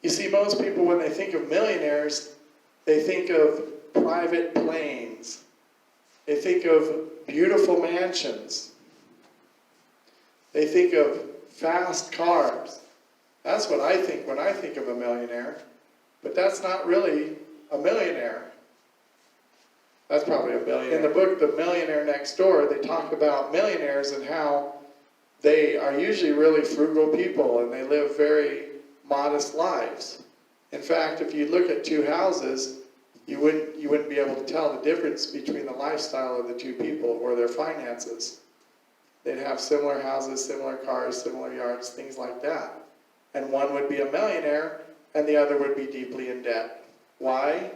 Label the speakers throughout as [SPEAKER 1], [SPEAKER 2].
[SPEAKER 1] You see, most people, when they think of millionaires, they think of private planes. They think of beautiful mansions. They think of fast cars. That's what I think when I think of a millionaire. But that's not really a millionaire. That's probably a billionaire. In the book, The Millionaire Next Door, they talk about millionaires and how they are usually really frugal people and they live very modest lives. In fact, if you look at two houses, you wouldn't be able to tell the difference between the lifestyle of the two people or their finances. They'd have similar houses, similar cars, similar yards, things like that. And one would be a millionaire and the other would be deeply in debt. Why?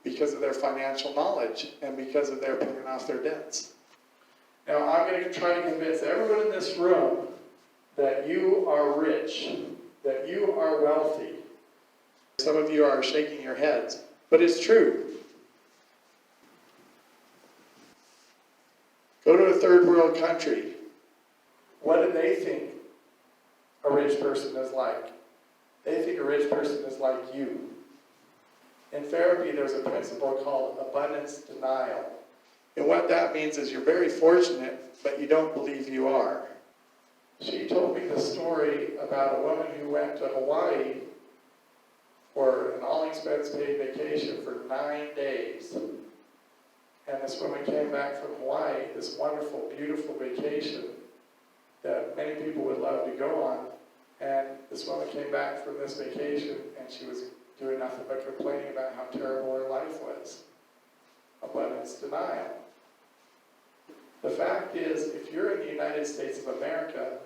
[SPEAKER 1] Because of their financial knowledge and because of their paying off their debts. Now, I'm going to try to convince everyone in this room that you are rich, that you are wealthy. Some of you are shaking your heads, but it's true. Go to a third world country. What do they think a rich person is like? They think a rich person is like you. In therapy, there's a principle called abundance denial. And what that means is you're very fortunate, but you don't believe you are. She told me the story about a woman who went to Hawaii for an all-expense-paid vacation for 9 days. And this woman came back from Hawaii, this wonderful, beautiful vacation that many people would love to go on. And this woman came back from this vacation and she was doing nothing but complaining about how terrible her life was. Abundance denial. The fact is, if you're in the United States of America,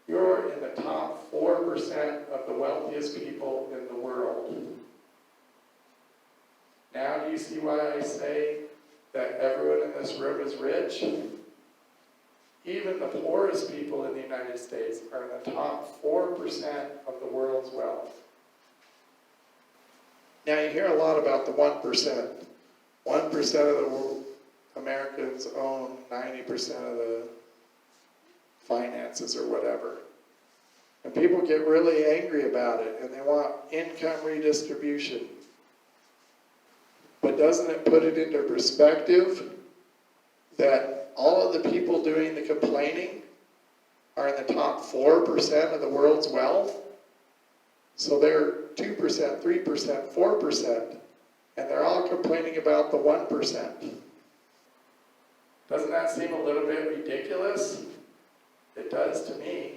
[SPEAKER 1] you're in the top 4% of the wealthiest people in the world. Now do you see why I say that everyone in this room is rich? Even the poorest people in the United States are in the top 4% of the world's wealth. Now you hear a lot about the 1%. 1% of the world, Americans own 90% of the finances or whatever. And people get really angry about it and they want income redistribution. But doesn't it put it into perspective that all of the people doing the complaining are in the top 4% of the world's wealth? So they're 2%, 3%, 4%, and they're all complaining about the 1%. Doesn't that seem a little bit ridiculous? It does to me.